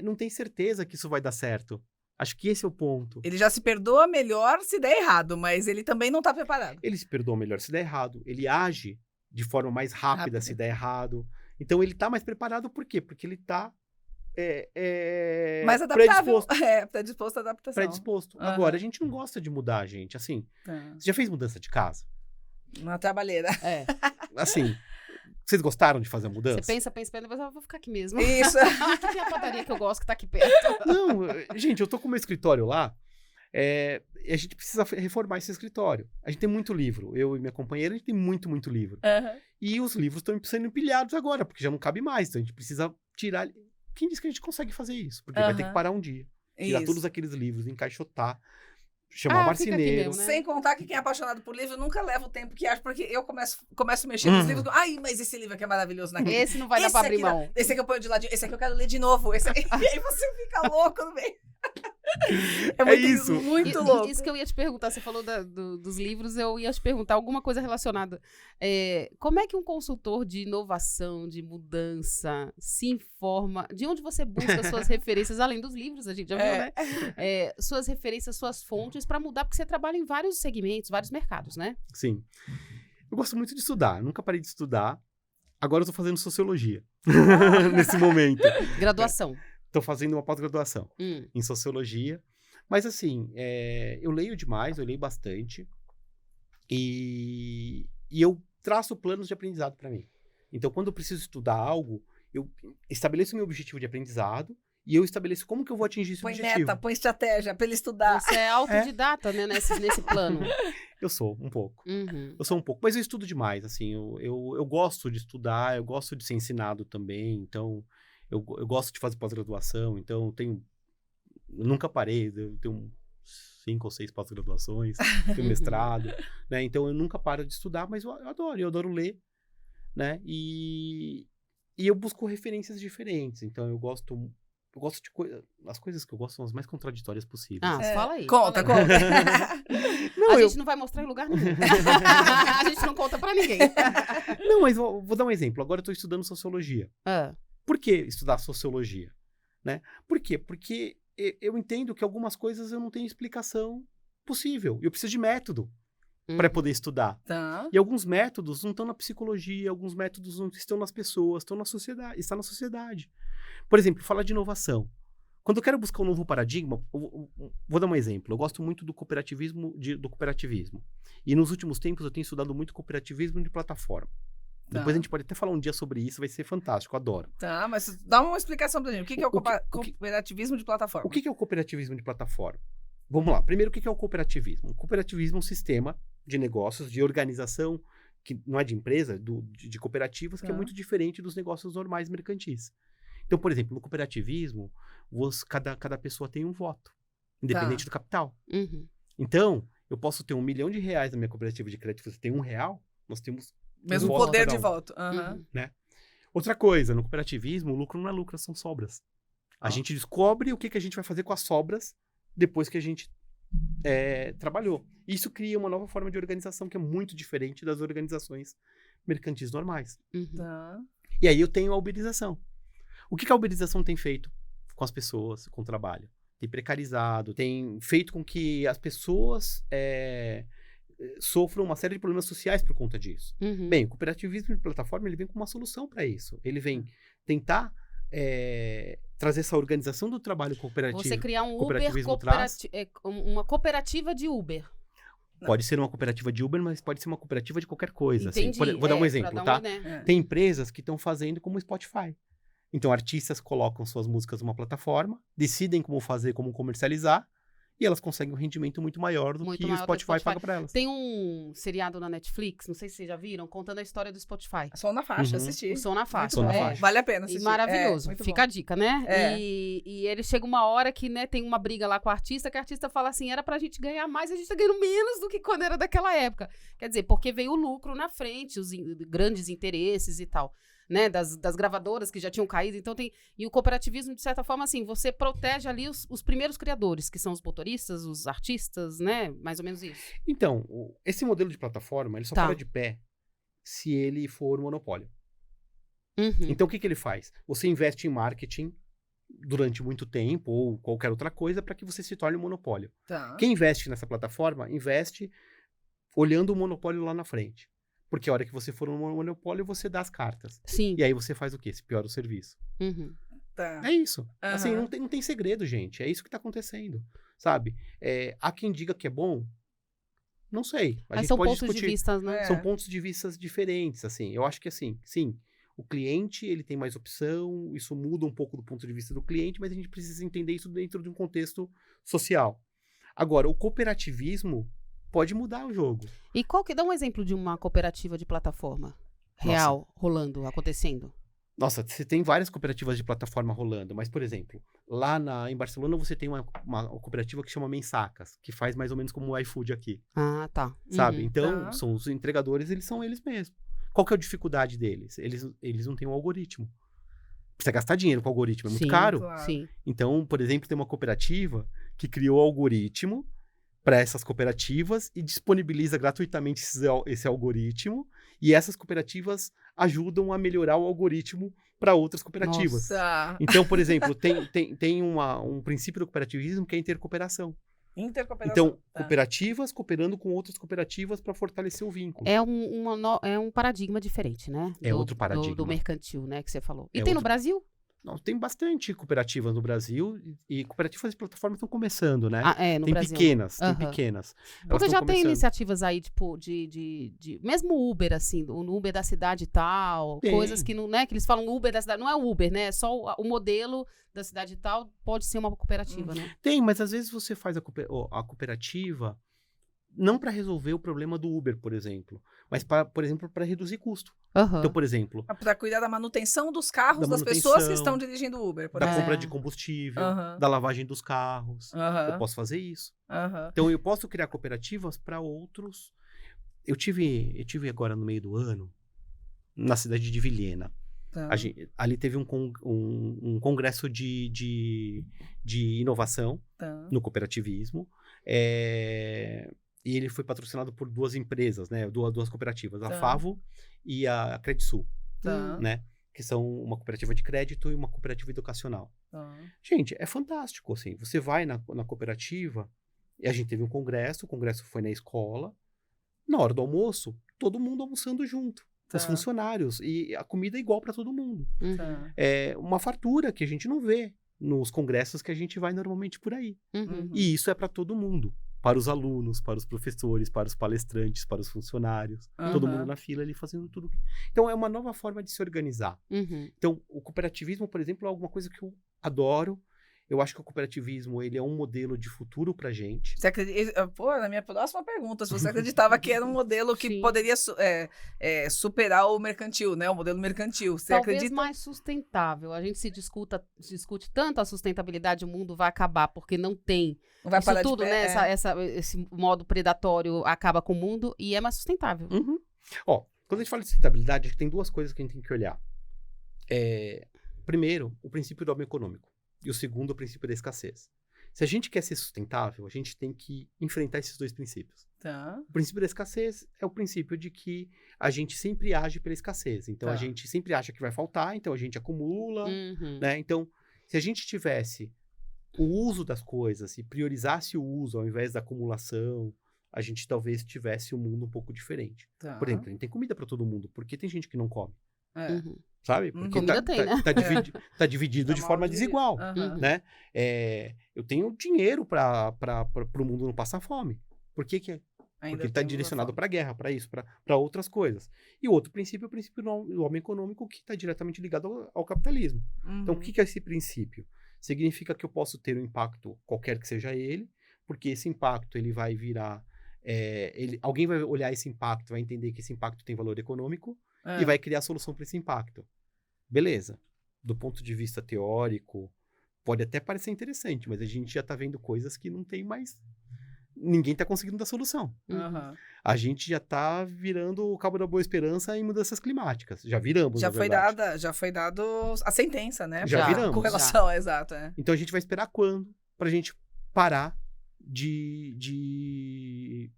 não tem certeza que isso vai dar certo. Acho que esse é o ponto. Ele já se perdoa melhor se der errado, mas ele também não está preparado. Ele se perdoa melhor se der errado. Ele age de forma mais rápida se der errado. Então, ele está mais preparado por quê? Porque ele está mais adaptável. Predisposto à adaptação. Predisposto. Agora, a gente não gosta de mudar, gente. Assim, você já fez mudança de casa? Uma trabalheira. Assim, vocês gostaram de fazer a mudança? Você pensa, depois eu vou ficar aqui mesmo. Isso. Aqui tem a padaria que eu gosto, que tá aqui perto. Não, gente, eu tô com o meu escritório lá, e a gente precisa reformar esse escritório. A gente tem muito livro. Eu e minha companheira, a gente tem muito livro. E os livros estão sendo empilhados agora, porque já não cabe mais. Então, a gente precisa tirar... Quem disse que a gente consegue fazer isso? Porque vai ter que parar um dia. Tirar todos aqueles livros, encaixotar, chamar marceneiro. Mesmo, né? Sem contar que quem é apaixonado por livro nunca leva o tempo que acha, porque eu começo a mexer nos livros. Ai, mas esse livro aqui é maravilhoso. Esse não vai dar pra abrir mão. Esse aqui eu ponho de ladinho. Esse aqui eu quero ler de novo. E aí você fica louco no meio. Isso. Muito louco. Isso que eu ia te perguntar, você falou dos livros, eu ia te perguntar alguma coisa relacionada. Como é que um consultor de inovação, de mudança, se informa? De onde você busca suas referências, além dos livros, a gente já viu, né? Suas referências, suas fontes para mudar, porque você trabalha em vários segmentos, vários mercados, né? Sim. Eu gosto muito de estudar, eu nunca parei de estudar. Agora eu tô fazendo sociologia, nesse momento. Graduação. Estou fazendo uma pós-graduação em sociologia. Mas assim, eu leio demais, eu leio bastante. E eu traço planos de aprendizado para mim. Então, quando eu preciso estudar algo, eu estabeleço meu objetivo de aprendizado e eu estabeleço como que eu vou atingir esse objetivo. Põe meta, põe estratégia para ele estudar. Você é autodidata, né, nesse plano. Eu sou um pouco. Uhum. Eu sou um pouco, mas eu estudo demais, assim, eu gosto de estudar, eu gosto de ser ensinado também, então eu gosto de fazer pós-graduação, então eu nunca parei, eu tenho 5 ou 6 pós-graduações, tenho mestrado, né, então eu nunca paro de estudar, mas eu adoro ler, né, e eu busco referências diferentes, então eu gosto de as coisas que eu gosto são as mais contraditórias possíveis. Fala aí. Conta. Não, a gente não vai mostrar em lugar nenhum. A gente não conta pra ninguém. Não, mas vou dar um exemplo. Agora eu tô estudando sociologia. Por que estudar sociologia? Né? Por quê? Porque eu entendo que algumas coisas eu não tenho explicação possível. Eu preciso de método para poder estudar. Tá. E alguns métodos não estão na psicologia, alguns métodos não estão nas pessoas, estão na sociedade, está na sociedade. Por exemplo, falar de inovação. Quando eu quero buscar um novo paradigma, vou dar um exemplo. Eu gosto muito do cooperativismo. E nos últimos tempos eu tenho estudado muito cooperativismo de plataforma. Tá. Depois a gente pode até falar um dia sobre isso, vai ser fantástico, eu adoro. Tá, mas dá uma explicação pra gente. O que é o cooperativismo de plataforma? O que é o cooperativismo de plataforma? Vamos lá. Primeiro, o que é o cooperativismo? O cooperativismo é um sistema de negócios, de organização, que não é de empresa, de cooperativas, que é muito diferente dos negócios normais mercantis. Então, por exemplo, no cooperativismo, cada pessoa tem um voto, independente do capital. Uhum. Então, eu posso ter R$1 milhão na minha cooperativa de crédito, você tem R$1, nós temos mesmo voto poder cada de um, voto. né? Outra coisa, no cooperativismo, o lucro não é lucro, são sobras. A gente descobre o que a gente vai fazer com as sobras depois que a gente trabalhou. Isso cria uma nova forma de organização que é muito diferente das organizações mercantis normais. Uhum. Tá. E aí eu tenho a uberização. O que a uberização tem feito com as pessoas, com o trabalho? Tem precarizado, tem feito com que as pessoas sofram uma série de problemas sociais por conta disso. Uhum. Bem, o cooperativismo de plataforma ele vem com uma solução para isso. Ele vem tentar trazer essa organização do trabalho cooperativo. Você criar um Uber, uma cooperativa de Uber. Pode ser uma cooperativa de Uber, mas pode ser uma cooperativa de qualquer coisa. Assim. Entendi. Vou dar um exemplo, tá? Né? Tem empresas que estão fazendo como o Spotify. Então, artistas colocam suas músicas numa plataforma, decidem como fazer, como comercializar, e elas conseguem um rendimento muito maior do que o Spotify paga para elas. Tem um seriado na Netflix, não sei se vocês já viram, contando a história do Spotify. Som na Faixa, assisti. O Som na Faixa. Som na Faixa. Vale a pena assistir. E maravilhoso. Fica bom. a dica, né? E ele chega uma hora que, né, tem uma briga lá com o artista, que o artista fala assim, era pra gente ganhar mais, a gente tá ganhando menos do que quando era daquela época. Quer dizer, porque veio o lucro na frente, os grandes interesses e tal. Né, das gravadoras que já tinham caído, então e o cooperativismo, de certa forma, assim, você protege ali os primeiros criadores, que são os motoristas, os artistas, né, mais ou menos isso. Então, esse modelo de plataforma, ele só para de pé se ele for um monopólio. Uhum. Então, o que ele faz? Você investe em marketing durante muito tempo, ou qualquer outra coisa, para que você se torne um monopólio. Tá. Quem investe nessa plataforma, investe olhando o monopólio lá na frente. Porque a hora que você for um monopólio, você dá as cartas. Sim. E aí você faz o quê? Se piora o serviço. Uhum. Tá. É isso. Assim, não tem segredo, gente. É isso que tá acontecendo. Sabe? Há quem diga que é bom. Não sei. A gente são pode pontos discutir. de vista, né? São pontos de vista diferentes, assim. Eu acho que, assim, sim, o cliente, ele tem mais opção, isso muda um pouco do ponto de vista do cliente, mas a gente precisa entender isso dentro de um contexto social. Agora, o cooperativismo pode mudar o jogo. E dá um exemplo de uma cooperativa de plataforma real, rolando, acontecendo? Nossa, você tem várias cooperativas de plataforma rolando, mas, por exemplo, lá em Barcelona você tem uma cooperativa que chama Mensacas, que faz mais ou menos como o iFood aqui. Ah, tá. Sabe? Uhum. Então, são os entregadores, eles são eles mesmos. Qual que é a dificuldade deles? Eles não têm um algoritmo. Precisa gastar dinheiro com o algoritmo, é muito caro. Claro. Sim. Então, por exemplo, tem uma cooperativa que criou o algoritmo para essas cooperativas e disponibiliza gratuitamente esse algoritmo, e essas cooperativas ajudam a melhorar o algoritmo para outras cooperativas. Nossa. Então, por exemplo, tem um princípio do cooperativismo que é a intercooperação. Intercooperação. Então, cooperativas cooperando com outras cooperativas para fortalecer o vínculo. É um paradigma diferente, né? É outro paradigma. Do mercantil, né, que você falou. E É tem no outro- Brasil? Não, tem bastante cooperativas no Brasil e cooperativas e plataformas estão começando, né? No tem Brasil. pequenas, Aham. tem pequenas. Porque Elas já tão tem começando. iniciativas aí, tipo, mesmo Uber, assim, o Uber da cidade e tal, Tem. coisas que não, né, que eles falam Uber da cidade, não é Uber, né, é só o modelo da cidade e tal, pode ser uma cooperativa, né? Tem, mas às vezes você faz a cooperativa não para resolver o problema do Uber, por exemplo, mas, por exemplo, para reduzir custo. Aham. Então, por exemplo, Para cuidar da manutenção dos carros Da das pessoas que manutenção, estão dirigindo o Uber, por da exemplo. compra de combustível, Aham. da lavagem dos carros. Eu Aham. posso fazer isso. Aham. Então, eu posso criar cooperativas para outros. Eu tive agora no meio do ano, na cidade de Vilhena. Tá. Ali teve um congresso de inovação Tá. no cooperativismo. E ele foi patrocinado por duas empresas, né? Duas cooperativas, a Tá. Favo e a Credisul, Tá. né? Que são uma cooperativa de crédito e uma cooperativa educacional. Tá. Gente, é fantástico, assim. Você vai na cooperativa, e a gente teve um congresso, o congresso foi na escola. Na hora do almoço, todo mundo almoçando junto. Tá. Os funcionários. E a comida é igual para todo mundo. Uhum. Tá. É uma fartura que a gente não vê nos congressos que a gente vai normalmente por aí. Uhum. E isso é para todo mundo. Para os alunos, para os professores, para os palestrantes, para os funcionários. Todo Aham. mundo na fila ali fazendo tudo. Então, é uma nova forma de se organizar. Uhum. Então, o cooperativismo, por exemplo, é alguma coisa que eu adoro. Eu acho que o cooperativismo ele é um modelo de futuro pra gente. Você acredita? Pô, na minha próxima pergunta, se você acreditava que era um modelo que Sim. poderia superar o mercantil, né? O modelo mercantil. Você Talvez acredita? mais sustentável. A gente se discute tanto a sustentabilidade, o mundo vai acabar, porque não tem. Não vai Isso parar tudo, de né? Esse modo predatório acaba com o mundo e é mais sustentável. Uhum. Ó, quando a gente fala de sustentabilidade, acho que tem duas coisas que a gente tem que olhar. Primeiro, o princípio do homem econômico. E o segundo, o princípio da escassez. Se a gente quer ser sustentável, a gente tem que enfrentar esses dois princípios. Tá. O princípio da escassez é o princípio de que a gente sempre age pela escassez. Então, Tá. a gente sempre acha que vai faltar, então a gente acumula, Uhum. né? Então, se a gente tivesse o uso das coisas e priorizasse o uso ao invés da acumulação, a gente talvez tivesse um mundo um pouco diferente. Tá. Por exemplo, a gente tem comida para todo mundo, porque tem gente que não come, É. Uhum. sabe? Porque Comida tem, né? tá dividido de Tá forma mal desigual, Aham. né? Eu tenho dinheiro para o mundo não passar fome. Por que Ainda Porque ele está temos a direcionado fome. para a guerra, para isso, para outras coisas. E o outro princípio é o princípio do homem econômico, que está diretamente ligado ao capitalismo. Então, o que é esse princípio? Significa que eu posso ter um impacto, qualquer que seja ele, porque esse impacto ele vai virar... alguém vai olhar esse impacto, vai entender que esse impacto tem valor econômico e vai criar a solução para esse impacto. Beleza. Do ponto de vista teórico, pode até parecer interessante, mas a gente já está vendo coisas que não tem mais... Ninguém está conseguindo dar solução. Aham. A gente já está virando o Cabo da Boa Esperança em mudanças climáticas. Já viramos, Já na foi verdade. já foi dado a sentença, né? Já pra- viramos. Com relação, exato, é. Então a gente vai esperar quando para a gente parar de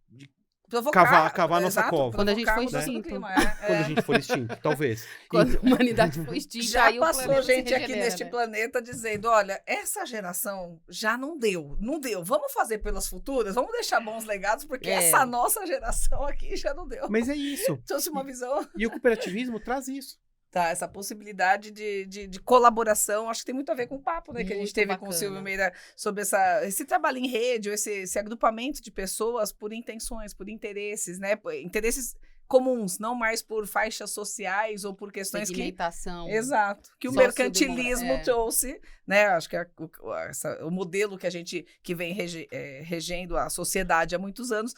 Provocar, cavar a nossa exato, cova. Quando a gente provocar for mudança do extinto. clima, quando a gente for extinto, talvez. Quando Então, a humanidade for extinta, Já aí o passou planeta se gente aqui regenera, neste né? planeta dizendo, olha, essa geração já não deu, vamos fazer pelas futuras, vamos deixar bons legados, porque É. essa nossa geração aqui já não deu. mas é isso. Trouxe uma visão. E o cooperativismo traz isso. Tá, essa possibilidade de colaboração, acho que tem muito a ver com o papo, né, que a gente Muito teve com o bacana. Silvio Meira sobre esse trabalho em rede, ou esse agrupamento de pessoas por intenções, por interesses, né, interesses comuns, não mais por faixas sociais ou por questões que... Segmentação. Exato, que o Sociodemográfica, mercantilismo trouxe, né? Acho que o modelo que vem regendo a sociedade há muitos anos.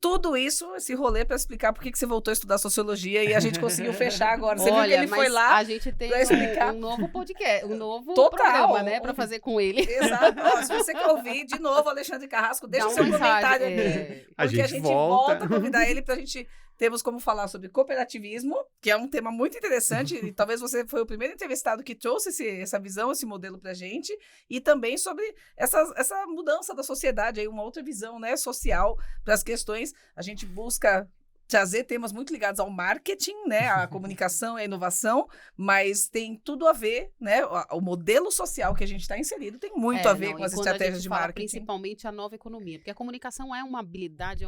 Tudo isso, esse rolê para explicar por que você voltou a estudar sociologia e a gente conseguiu fechar agora. Você viu que ele foi mas lá. a gente tem pra explicar. um novo podcast, um novo Total, programa, né, para fazer com ele. Exato. Ó, se você quer ouvir, de novo, Alexandre Carrasco, deixa Dá o seu uma mensagem, comentário aqui. A Porque gente volta. a convidar ele para a gente... Temos como falar sobre cooperativismo, que é um tema muito interessante, e talvez você foi o primeiro entrevistado que trouxe essa visão, esse modelo pra gente, e também sobre essa mudança da sociedade, aí uma outra visão, né, social para as questões. A gente busca trazer temas muito ligados ao marketing, né, à comunicação, à inovação, mas tem tudo a ver, né, o modelo social que a gente está inserido tem muito a ver com as estratégias de marketing. Principalmente a nova economia, porque a comunicação é uma habilidade,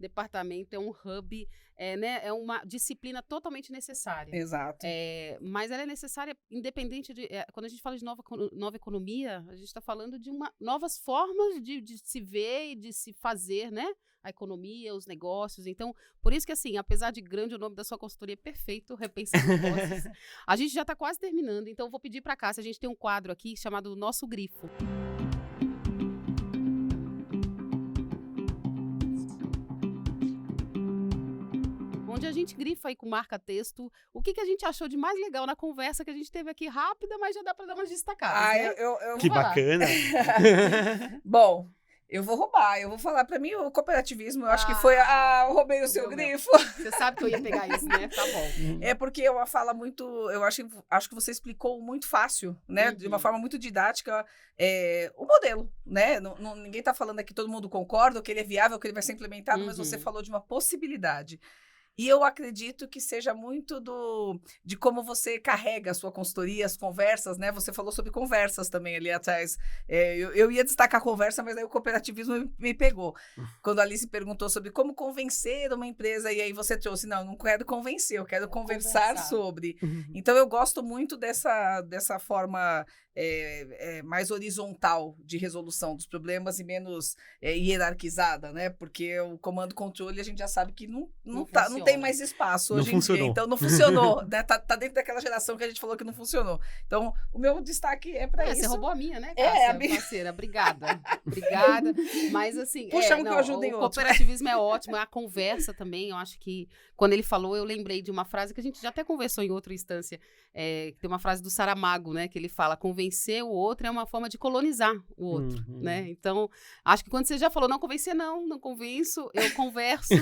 departamento é um hub, né, é uma disciplina totalmente necessária. Exato. Mas ela é necessária independente de... quando a gente fala de nova economia, a gente está falando de novas formas de se ver e de se fazer, né? A economia, os negócios. Então, por isso que, assim, apesar de grande o nome da sua consultoria, perfeito, Repensando Negócios, a gente já está quase terminando. Então, eu vou pedir para cá, se a gente tem um quadro aqui chamado Nosso Grifo. Onde a gente grifa aí com marca-texto o que a gente achou de mais legal na conversa que a gente teve aqui rápida, mas já dá para dar umas destacadas, né? Que bacana! Bom, eu vou roubar, eu vou falar pra mim o cooperativismo, eu acho que foi, eu roubei o seu grifo. Você sabe que eu ia pegar isso, né? Tá bom. É porque é uma fala muito, eu acho que você explicou muito fácil, né? De uma forma muito didática, o modelo, né? Ninguém tá falando aqui, todo mundo concorda, que ele é viável, que ele vai ser implementado, mas você falou de uma possibilidade. E eu acredito que seja muito de como você carrega a sua consultoria, as conversas, né? Você falou sobre conversas também ali atrás. Eu ia destacar a conversa, mas aí o cooperativismo me pegou. Quando a Alice perguntou sobre como convencer uma empresa, e aí você trouxe, não quero convencer, eu quero conversar sobre. Então, eu gosto muito dessa forma mais horizontal de resolução dos problemas e menos hierarquizada, né? Porque o comando-controle a gente já sabe que não tem mais espaço hoje em dia. Então, não funcionou. Né? Tá dentro daquela geração que a gente falou que não funcionou. Então, o meu destaque é para isso. Você roubou a minha, né, Cássia? Parceira, obrigada. Obrigada. Mas, assim, que eu ajudo em o cooperativismo é ótimo, a conversa também. Eu acho que, quando ele falou, eu lembrei de uma frase que a gente já até conversou em outra instância. Tem uma frase do Saramago, né? Que ele fala, convencer o outro é uma forma de colonizar o outro, né? Então, acho que quando você já falou, não convencer, não convenço, eu converso.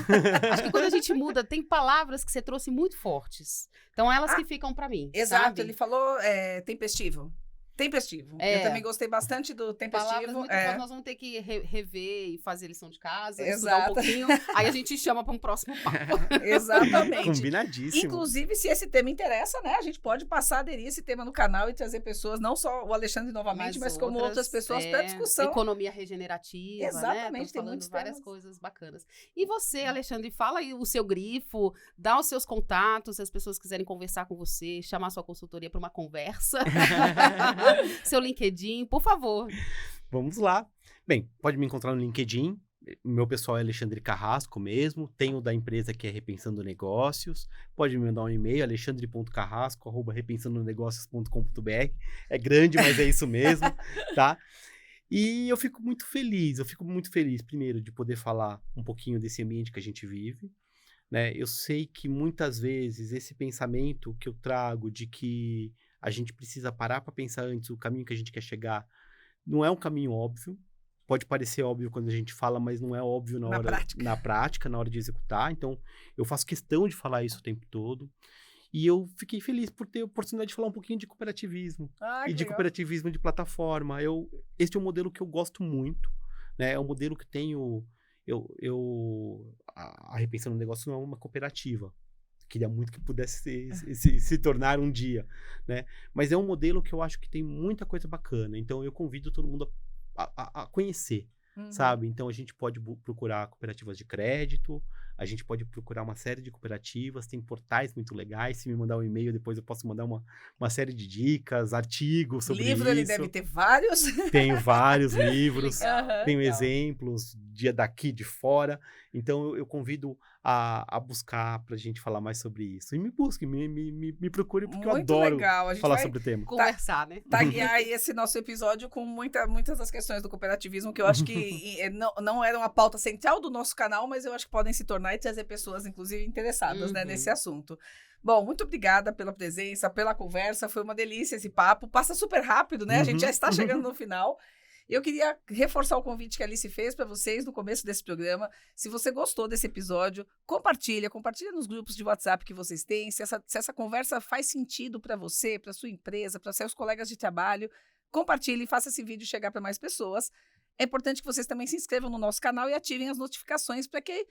Acho que quando a gente muda, tem palavras que você trouxe muito fortes. Então, elas que ficam pra mim. Exato, sabe? Ele falou tempestivo. Tempestivo. Eu também gostei bastante do tempestivo. Palavras muito fortes, nós vamos ter que rever e fazer lição de casa, Exato. estudar um pouquinho. Aí a gente chama para um próximo papo. Exatamente. Combinadíssimo. Inclusive, se esse tema interessa, né? A gente pode passar a aderir esse tema no canal e trazer pessoas, não só o Alexandre novamente, mas como outras pessoas para discussão. Economia regenerativa, exatamente, né? Tem muitos várias temas. Coisas bacanas. E você, Alexandre, fala aí o seu grifo, dá os seus contatos, se as pessoas quiserem conversar com você, chamar sua consultoria para uma conversa. Seu LinkedIn, por favor. Vamos lá. Bem, pode me encontrar no LinkedIn. Meu pessoal é Alexandre Carrasco mesmo. Tenho da empresa que é Repensando Negócios. Pode me mandar um e-mail, alexandre.carrasco@repensandonegocios.com.br. É grande, mas é isso mesmo, tá? E eu fico muito feliz, primeiro, de poder falar um pouquinho desse ambiente que a gente vive, né? Eu sei que muitas vezes esse pensamento que eu trago de que a gente precisa parar para pensar antes o caminho que a gente quer chegar, não é um caminho óbvio. Pode parecer óbvio quando a gente fala, mas não é óbvio na prática, na hora de executar. Então, eu faço questão de falar isso o tempo todo. E eu fiquei feliz por ter a oportunidade de falar um pouquinho de cooperativismo. E de cooperativismo de plataforma. Este é um modelo que eu gosto muito, né? É um modelo que tenho... A Repensando no Negócio não é uma cooperativa. Queria muito que pudesse se tornar um dia, né? Mas é um modelo que eu acho que tem muita coisa bacana. Então, eu convido todo mundo a conhecer, sabe? Então, a gente pode procurar cooperativas de crédito, a gente pode procurar uma série de cooperativas, tem portais muito legais. Se me mandar um e-mail, depois eu posso mandar uma série de dicas, artigos sobre isso. Livro, ele deve ter vários. Tenho vários livros, tenho legal. Exemplos daqui, de fora. Então, eu convido a buscar pra gente falar mais sobre isso. E me busque, me procure, porque muito eu adoro legal. falar sobre o tema. Conversar, né? Taguear aí esse nosso episódio com muitas das questões do cooperativismo, que eu acho que não era uma pauta central do nosso canal, mas eu acho que podem se tornar e trazer pessoas, inclusive, interessadas, né, nesse assunto. Bom, muito obrigada pela presença, pela conversa. Foi uma delícia esse papo. Passa super rápido, né? A gente já está chegando no final. Eu queria reforçar o convite que a Alice fez para vocês no começo desse programa. Se você gostou desse episódio, compartilha nos grupos de WhatsApp que vocês têm. Se essa conversa faz sentido para você, para sua empresa, para seus colegas de trabalho, compartilhe e faça esse vídeo chegar para mais pessoas. É importante que vocês também se inscrevam no nosso canal e ativem as notificações para que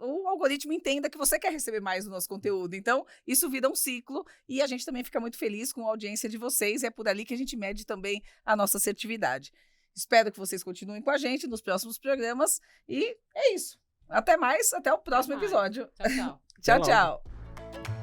o algoritmo entenda que você quer receber mais do nosso conteúdo. Então, isso vira um ciclo e a gente também fica muito feliz com a audiência de vocês. E é por ali que a gente mede também a nossa assertividade. Espero que vocês continuem com a gente nos próximos programas. E é isso. Até mais, até o próximo mais. episódio. Tchau, tchau. Tchau, Até logo. tchau.